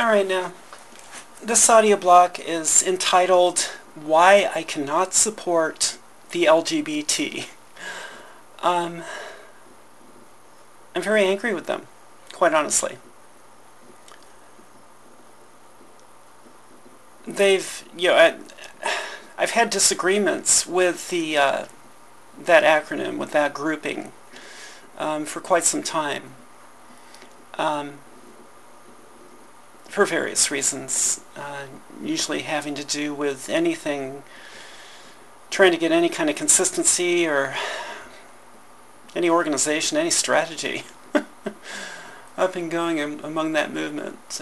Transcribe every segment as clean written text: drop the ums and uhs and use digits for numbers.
Alright, now, this audio block is entitled, Why I Cannot Support the LGBT. I'm very angry with them, quite honestly. I've had disagreements with that acronym, with that grouping, for quite some time. For various reasons, usually having to do with anything, trying to get any kind of consistency or any organization, any strategy up and going among that movement,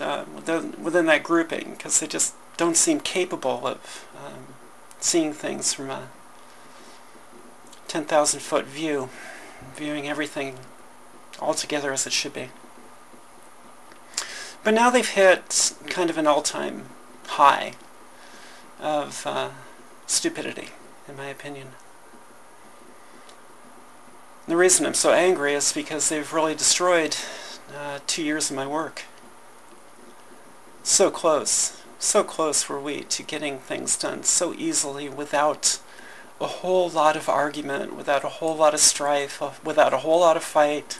within that grouping, because they just don't seem capable of seeing things from a 10,000-foot view, viewing everything altogether as it should be. But now they've hit kind of an all-time high of stupidity, in my opinion. The reason I'm so angry is because they've really destroyed 2 years of my work. So close were we to getting things done so easily, without a whole lot of argument, without a whole lot of strife, without a whole lot of fight,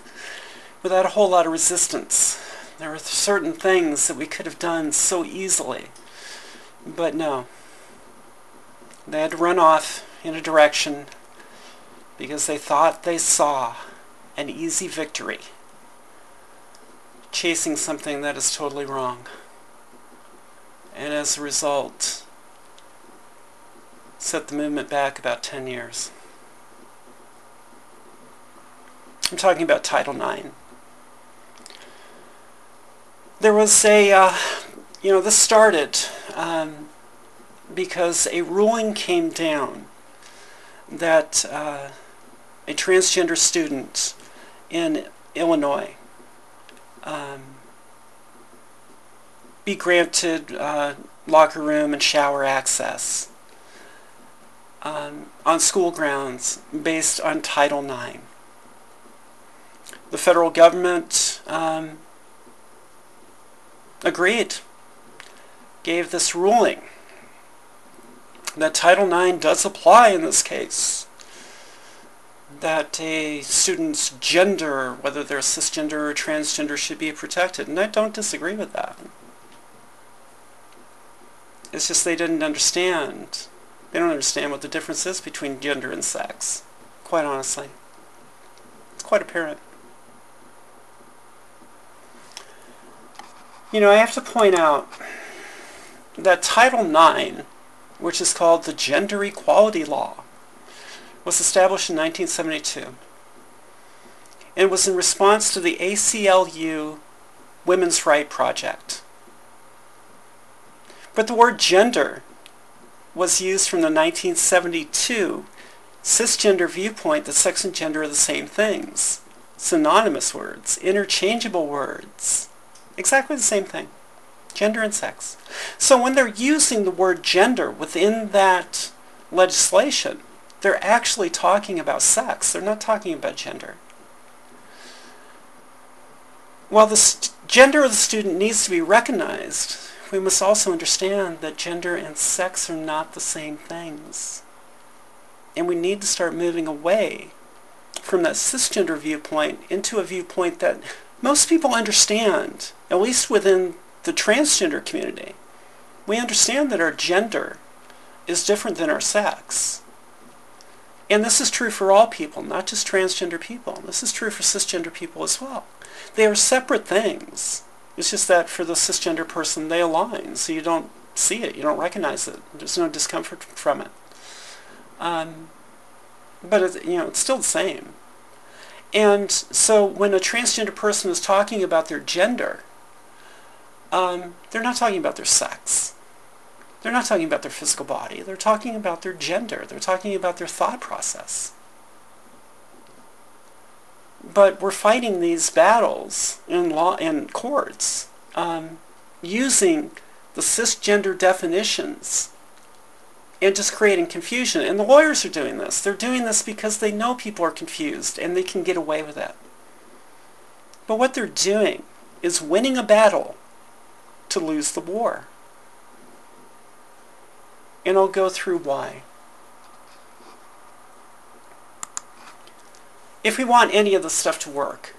without a whole lot of resistance. There are certain things that we could have done so easily, but no. They had to run off in a direction because they thought they saw an easy victory, chasing something that is totally wrong. And as a result, set the movement back about 10 years. I'm talking about Title IX. There was this started because a ruling came down that a transgender student in Illinois be granted locker room and shower access on school grounds based on Title IX. The federal government agreed, gave this ruling that Title IX does apply in this case, that a student's gender, whether they're cisgender or transgender, should be protected. And I don't disagree with that. It's just they didn't understand. They don't understand what the difference is between gender and sex, quite honestly. It's quite apparent. I have to point out that Title IX, which is called the Gender Equality Law, was established in 1972. And was in response to the ACLU Women's Right Project. But the word gender was used from the 1972 cisgender viewpoint that sex and gender are the same things. Synonymous words, interchangeable words. Exactly the same thing. Gender and sex. So when they're using the word gender within that legislation, they're actually talking about sex. They're not talking about gender. While the gender of the student needs to be recognized, we must also understand that gender and sex are not the same things. And we need to start moving away from that cisgender viewpoint into a viewpoint that most people understand, at least within the transgender community. We understand that our gender is different than our sex. And this is true for all people, not just transgender people. This is true for cisgender people as well. They are separate things. It's just that for the cisgender person, they align, so you don't see it, you don't recognize it. There's no discomfort from it. But it's still the same. And so when a transgender person is talking about their gender, they're not talking about their sex. They're not talking about their physical body. They're talking about their gender. They're talking about their thought process. But we're fighting these battles in law and courts using the cisgender definitions and just creating confusion. And the lawyers are doing this. They're doing this because they know people are confused and they can get away with it. But what they're doing is winning a battle to lose the war. And I'll go through why. If we want any of this stuff to work,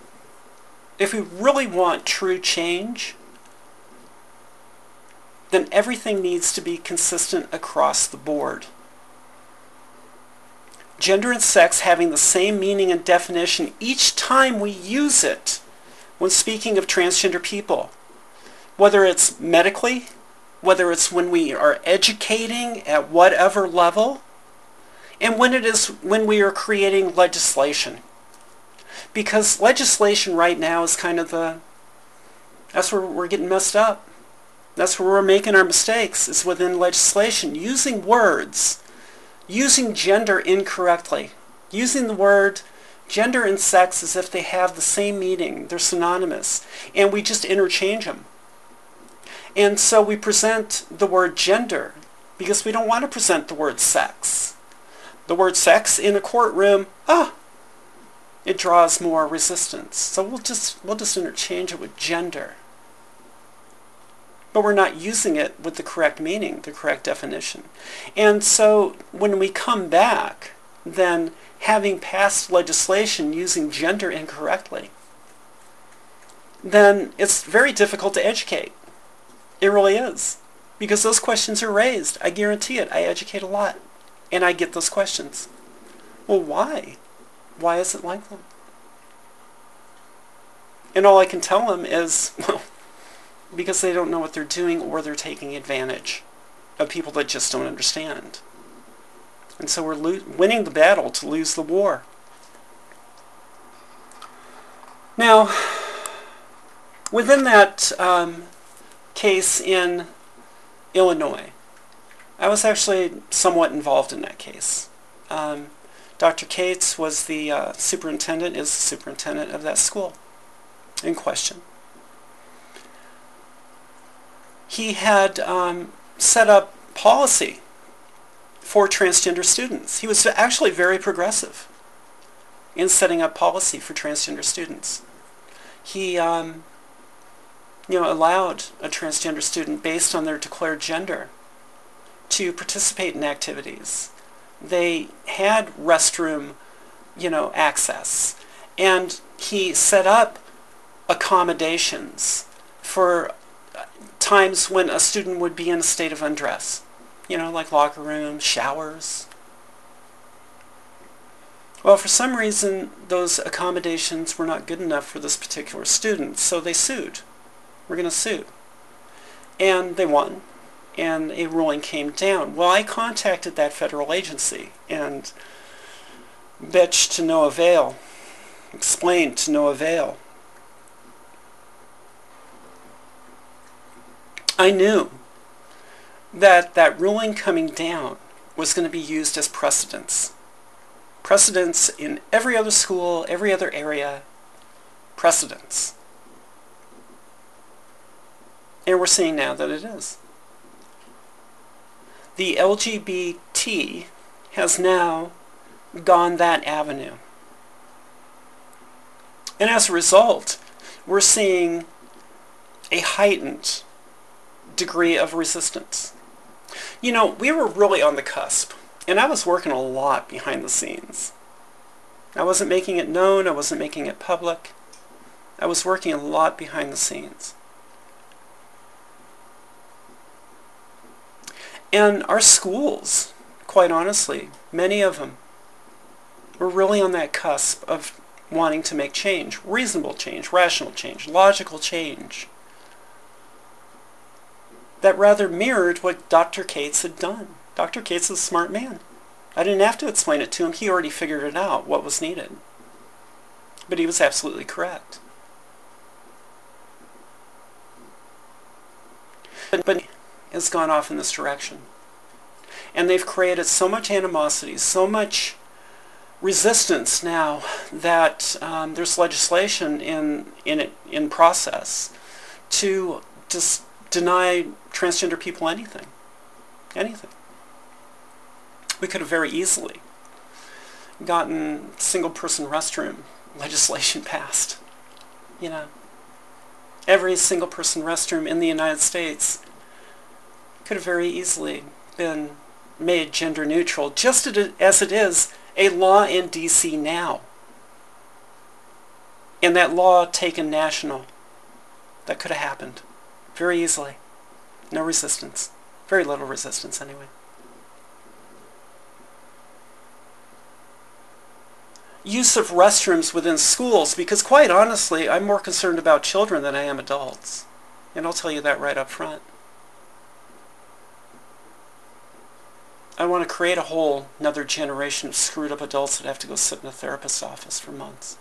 if we really want true change, then everything needs to be consistent across the board. Gender and sex having the same meaning and definition each time we use it when speaking of transgender people. Whether it's medically, whether it's when we are educating at whatever level, and when we are creating legislation. Because legislation right now is kind of that's where we're getting messed up. That's where we're making our mistakes, is within legislation. Using words, using gender incorrectly, using the word gender and sex as if they have the same meaning, they're synonymous, and we just interchange them. And so we present the word gender because we don't want to present the word sex. The word sex in a courtroom, it draws more resistance. So we'll just interchange it with gender. But we're not using it with the correct meaning, the correct definition. And so when we come back, then having passed legislation using gender incorrectly, then it's very difficult to educate. It really is. Because those questions are raised. I guarantee it. I educate a lot. And I get those questions. Well, why? Why is it like that? And all I can tell them is, well, because they don't know what they're doing, or they're taking advantage of people that just don't understand. And so we're winning the battle to lose the war. Now, within that case in Illinois, I was actually somewhat involved in that case. Dr. Cates was the superintendent, is the superintendent of that school in question. He had set up policy for transgender students. He was actually very progressive in setting up policy for transgender students. He allowed a transgender student based on their declared gender to participate in activities. They had restroom, access, and he set up accommodations for times when a student would be in a state of undress, like locker rooms, showers. Well, for some reason, those accommodations were not good enough for this particular student, so they sued. We're going to sue. And they won, and a ruling came down. Well, I contacted that federal agency, and bitched to no avail, explained to no avail. I knew that that ruling coming down was going to be used as precedence. Precedence in every other school, every other area, precedence. And we're seeing now that it is. The LGBT has now gone that avenue. And as a result, we're seeing a heightened degree of resistance. We were really on the cusp, and I was working a lot behind the scenes. I wasn't making it known, I wasn't making it public. I was working a lot behind the scenes. And our schools, quite honestly, many of them, were really on that cusp of wanting to make change, reasonable change, rational change, logical change, that rather mirrored what Dr. Cates had done. Dr. Cates is a smart man. I didn't have to explain it to him. He already figured it out, what was needed. But he was absolutely correct. But has gone off in this direction. And they've created so much animosity, so much resistance now that there's legislation in process to just deny transgender people anything. Anything. We could have very easily gotten single-person restroom legislation passed. Every single person restroom in the United States could have very easily been made gender neutral, just as it is a law in DC now. And that law taken national. That could have happened very easily. No resistance. Very little resistance anyway. Use of restrooms within schools, because quite honestly, I'm more concerned about children than I am adults. And I'll tell you that right up front. I want to create a whole another generation of screwed up adults that have to go sit in a therapist's office for months.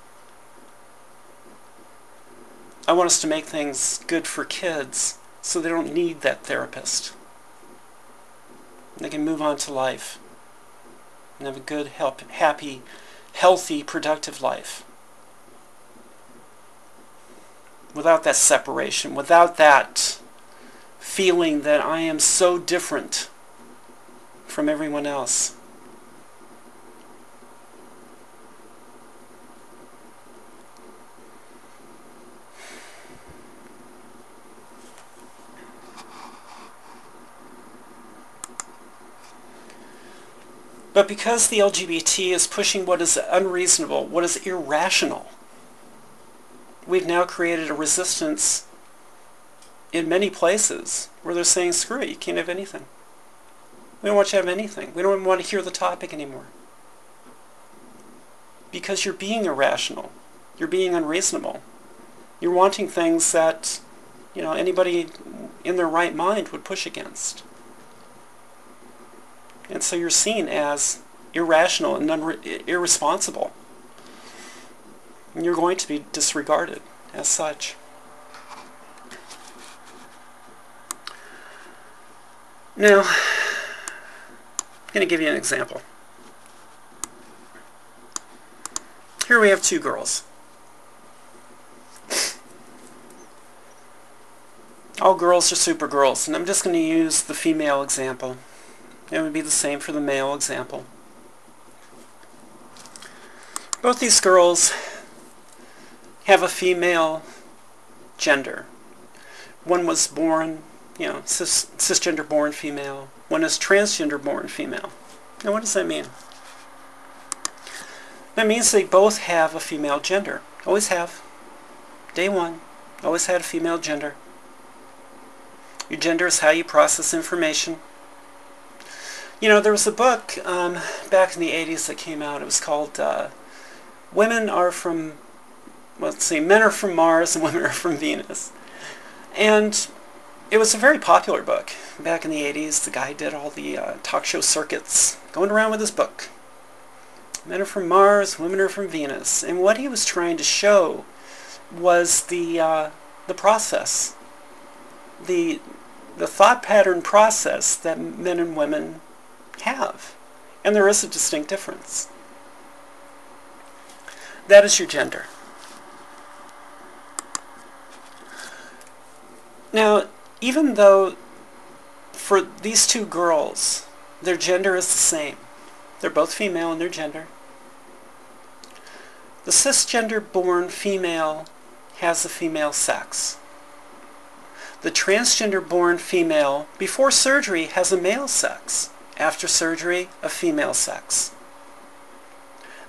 I want us to make things good for kids so they don't need that therapist. They can move on to life and have a good, happy, healthy, productive life. Without that separation, without that feeling that I am so different from everyone else. But because the LGBT is pushing what is unreasonable, what is irrational, we've now created a resistance in many places where they're saying, screw it, you can't have anything. We don't want you to have anything. We don't even want to hear the topic anymore. Because you're being irrational. You're being unreasonable. You're wanting things that, anybody in their right mind would push against. And so you're seen as irrational and irresponsible. And you're going to be disregarded as such. Now, I'm going to give you an example. Here we have two girls. All girls are super girls, and I'm just going to use the female example. It would be the same for the male example. Both these girls have a female gender. One was born, cisgender born female. One is transgender born female. Now what does that mean? That means they both have a female gender. Always have. Day one. Always had a female gender. Your gender is how you process information. There was a book back in the 80s that came out. It was called Men Are From Mars and Women Are From Venus. And it was a very popular book back in the 80s. The guy did all the talk show circuits going around with his book. Men are from Mars, women are from Venus. And what he was trying to show was the process, the thought pattern process that men and women have. And there is a distinct difference. That is your gender. Now, even though for these two girls, their gender is the same. They're both female in their gender. The cisgender-born female has a female sex. The transgender-born female, before surgery, has a male sex. After surgery, a female sex.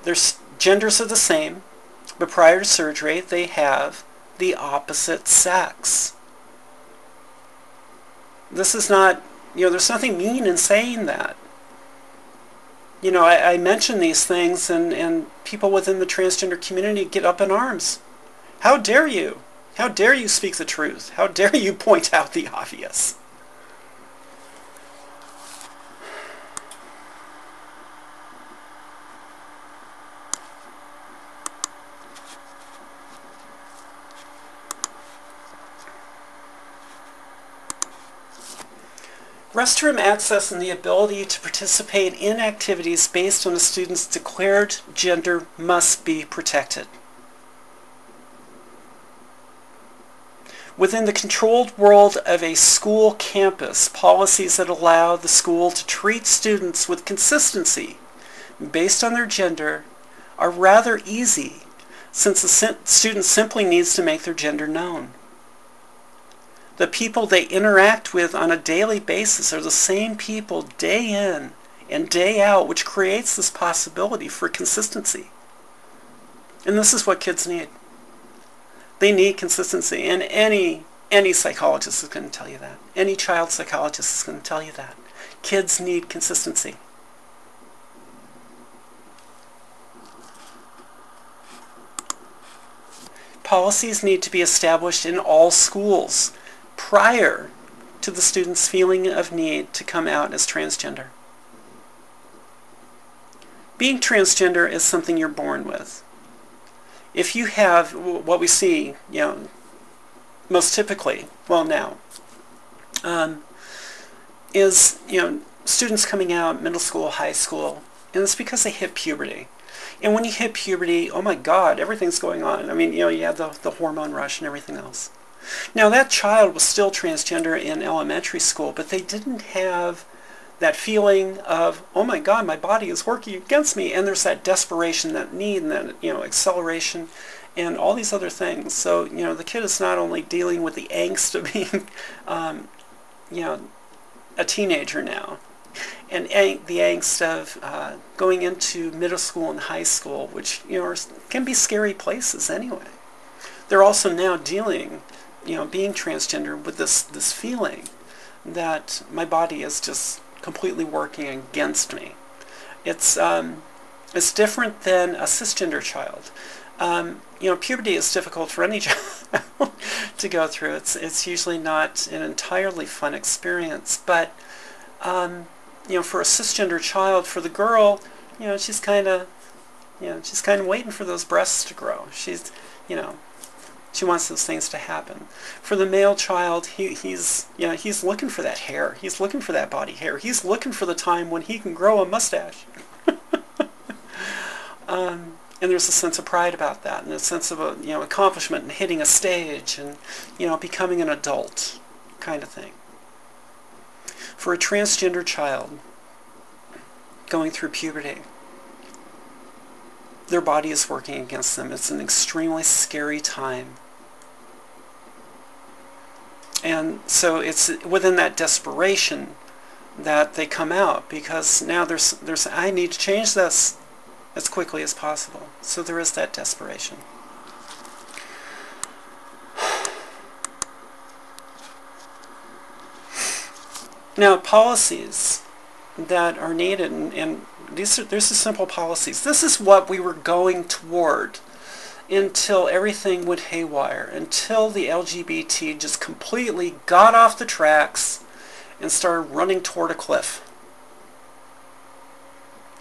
Their genders are the same, but prior to surgery, they have the opposite sex. This is not, there's nothing mean in saying that. I mention these things and people within the transgender community get up in arms. How dare you? How dare you speak the truth? How dare you point out the obvious? Restroom access and the ability to participate in activities based on a student's declared gender must be protected. Within the controlled world of a school campus, policies that allow the school to treat students with consistency based on their gender are rather easy, since the student simply needs to make their gender known. The people they interact with on a daily basis are the same people day in and day out, which creates this possibility for consistency. And this is what kids need. They need consistency, and any psychologist is going to tell you that. Any child psychologist is going to tell you that. Kids need consistency. Policies need to be established in all schools prior to the student's feeling of need to come out as transgender. Being transgender is something you're born with. If you have what we see, most typically, now, is, students coming out, middle school, high school, and it's because they hit puberty. And when you hit puberty, oh my God, everything's going on. I mean, you have the hormone rush and everything else. Now, that child was still transgender in elementary school, but they didn't have that feeling of, oh my God, my body is working against me. And there's that desperation, that need, and that, acceleration, and all these other things. So, the kid is not only dealing with the angst of being, a teenager now, and the angst of going into middle school and high school, which, can be scary places anyway. They're also now dealing, being transgender with this feeling that my body is just completely working against me. It's different than a cisgender child. Puberty is difficult for any child to go through. It's usually not an entirely fun experience, but for a cisgender child, for the girl, she's kind of waiting for those breasts to grow. She's, she wants those things to happen. For the male child, he's looking for that hair. He's looking for that body hair. He's looking for the time when he can grow a mustache. And there's a sense of pride about that, and a sense of accomplishment and hitting a stage and becoming an adult kind of thing. For a transgender child going through puberty, their body is working against them. It's an extremely scary time. And so it's within that desperation that they come out, because now there's I need to change this as quickly as possible. So there is that desperation. Now, policies that are needed, and these are simple policies. This is what we were going toward until everything went haywire, until the LGBT just completely got off the tracks and started running toward a cliff.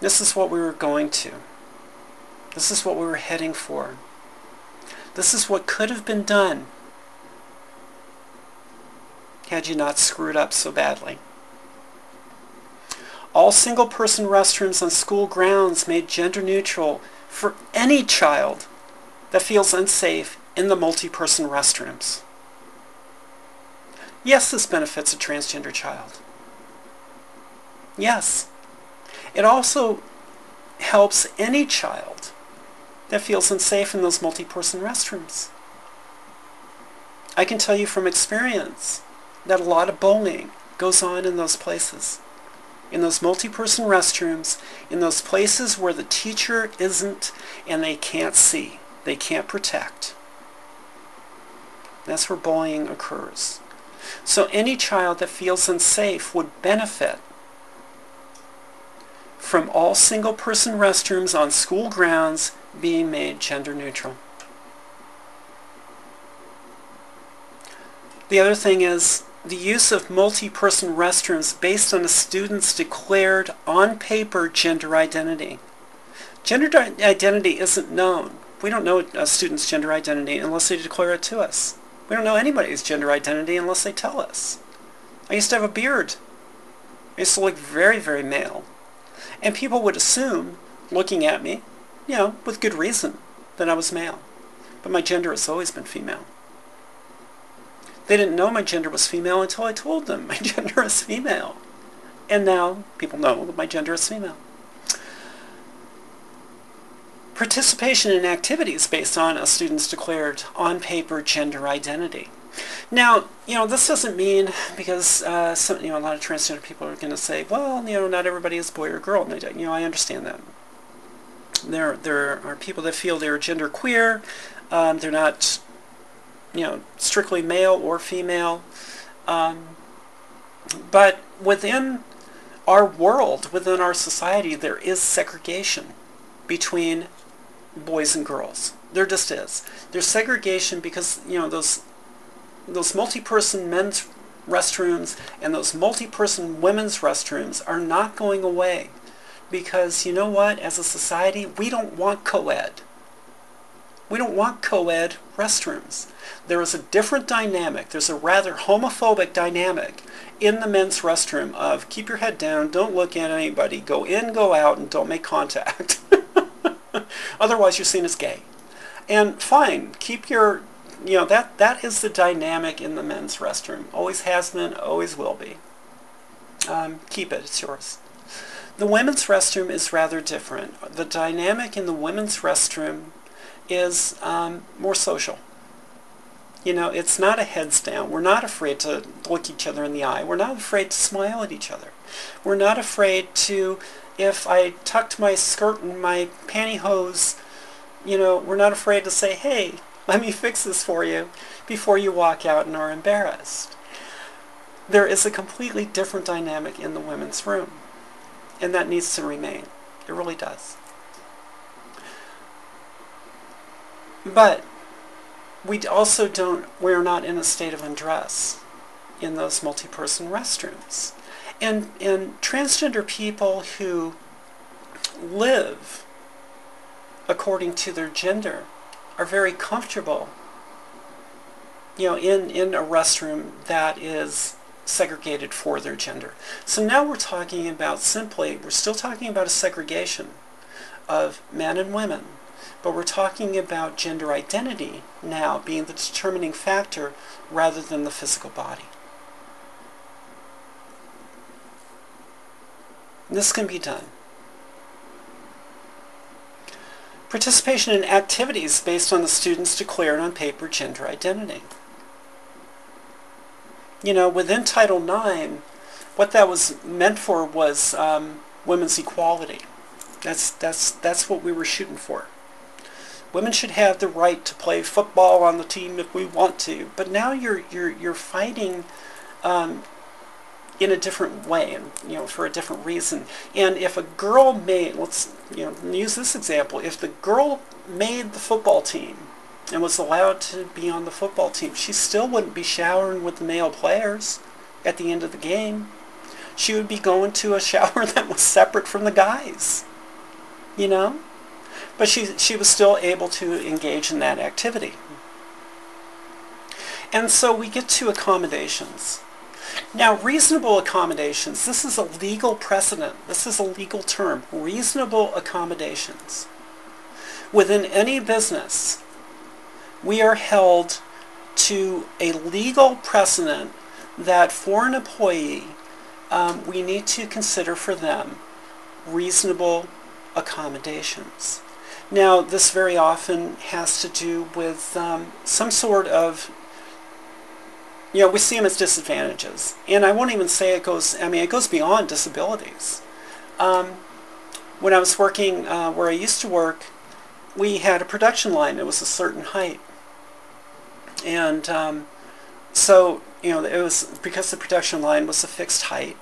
This is what we were going to. This is what we were heading for. This is what could have been done had you not screwed up so badly. All single-person restrooms on school grounds made gender neutral for any child that feels unsafe in the multi-person restrooms. Yes, this benefits a transgender child. Yes. It also helps any child that feels unsafe in those multi-person restrooms. I can tell you from experience that a lot of bullying goes on in those places. In those multi-person restrooms, in those places where the teacher isn't and they can't see, they can't protect. That's where bullying occurs. So any child that feels unsafe would benefit from all single-person restrooms on school grounds being made gender neutral. The other thing is the use of multi-person restrooms based on a student's declared on-paper gender identity. Gender identity isn't known. We don't know a student's gender identity unless they declare it to us. We don't know anybody's gender identity unless they tell us. I used to have a beard. I used to look very, very male. And people would assume, looking at me, with good reason, that I was male. But my gender has always been female. They didn't know my gender was female until I told them my gender is female. And now people know that my gender is female. Participation in activities based on a student's declared on-paper gender identity. Now, this doesn't mean, because a lot of transgender people are going to say, well, not everybody is boy or girl. And I understand that. There are people that feel they're gender queer. They're not, strictly male or female. But within our world, within our society, there is segregation between boys and girls. There just is. There's segregation because, those multi-person men's restrooms and those multi-person women's restrooms are not going away. Because you know what? As a society, we don't want co-ed. We don't want co-ed restrooms. There is a different dynamic. There's a rather homophobic dynamic in the men's restroom of keep your head down, don't look at anybody, go in, go out, and don't make contact. Otherwise, you're seen as gay. And fine, keep your, that is the dynamic in the men's restroom. Always has been, always will be. Keep it, it's yours. The women's restroom is rather different. The dynamic in the women's restroom is more social. It's not a heads down. We're not afraid to look each other in the eye. We're not afraid to smile at each other. We're not afraid to, if I tucked my skirt and my pantyhose, we're not afraid to say, hey, let me fix this for you before you walk out and are embarrassed. There is a completely different dynamic in the women's room. And that needs to remain. It really does. But we're not in a state of undress in those multi-person restrooms. And transgender people who live according to their gender are very comfortable, in a restroom that is segregated for their gender. So now we're talking about we're still talking about a segregation of men and women, but we're talking about gender identity now being the determining factor rather than the physical body. This can be done. Participation in activities based on the student's declared on paper gender identity. Within Title IX, what that was meant for was women's equality. That's what we were shooting for. Women should have the right to play football on the team if we want to. But now you're fighting in a different way, and for a different reason. And if a girl made, let's use this example, if the girl made the football team and was allowed to be on the football team, she still wouldn't be showering with the male players at the end of the game. She would be going to a shower that was separate from the guys, But she was still able to engage in that activity. And so we get to accommodations. Now, reasonable accommodations, this is a legal precedent. This is a legal term, reasonable accommodations. Within any business, we are held to a legal precedent that for an employee, we need to consider for them reasonable accommodations. Now, this very often has to do with some sort of, we see them as disadvantages. And I won't even say it goes beyond disabilities. When I was working where I used to work, we had a production line. It was a certain height. And so, it was because the production line was a fixed height.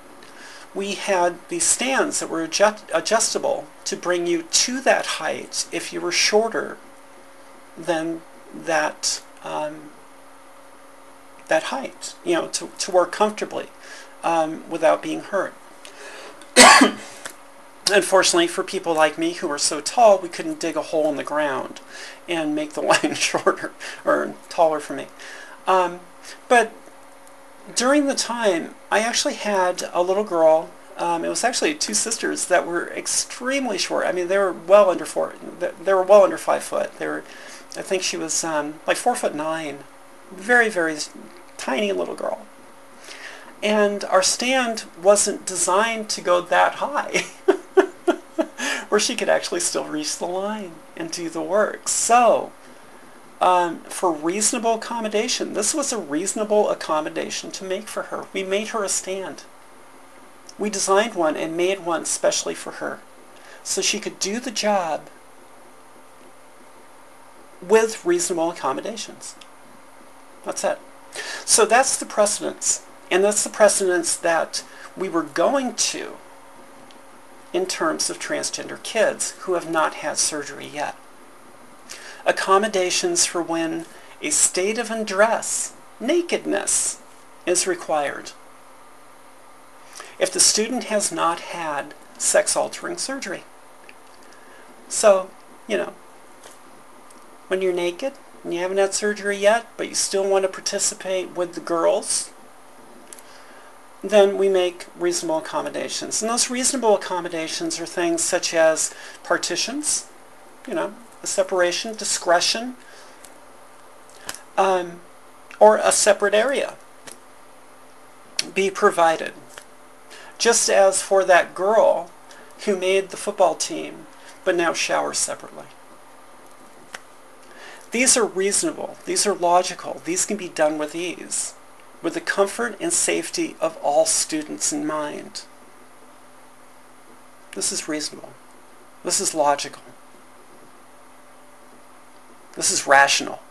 We had these stands that were adjustable to bring you to that height if you were shorter than that that height, to work comfortably without being hurt. Unfortunately, for people like me who are so tall, we couldn't dig a hole in the ground and make the line shorter or taller for me. But during the time, I actually had a little girl. It was actually two sisters that were extremely short. I mean, they were well under 5 foot. I think she was like 4'9", very, very tiny little girl. And our stand wasn't designed to go that high, where she could actually still reach the line and do the work. So, for reasonable accommodation, this was a reasonable accommodation to make for her. We made her a stand. We designed one and made one specially for her, so she could do the job with reasonable accommodations. That's it. So that's the precedence. And that's the precedence that we were going to in terms of transgender kids who have not had surgery yet. Accommodations for when a state of undress, nakedness, is required. If the student has not had sex-altering surgery. So, when you're naked and you haven't had surgery yet, but you still want to participate with the girls, then we make reasonable accommodations. And those reasonable accommodations are things such as partitions, a separation, discretion, or a separate area be provided. Just as for that girl who made the football team but now showers separately. These are reasonable. These are logical. These can be done with ease, with the comfort and safety of all students in mind. This is reasonable. This is logical. This is rational.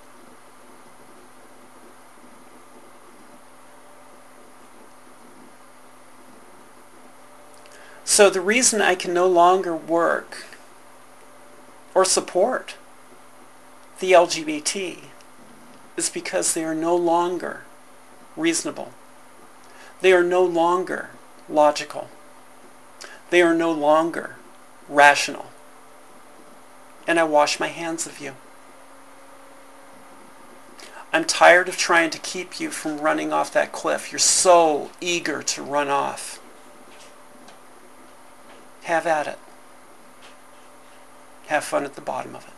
So the reason I can no longer work or support the LGBT is because they are no longer reasonable. They are no longer logical. They are no longer rational. And I wash my hands of you. I'm tired of trying to keep you from running off that cliff. You're so eager to run off. Have at it. Have fun at the bottom of it.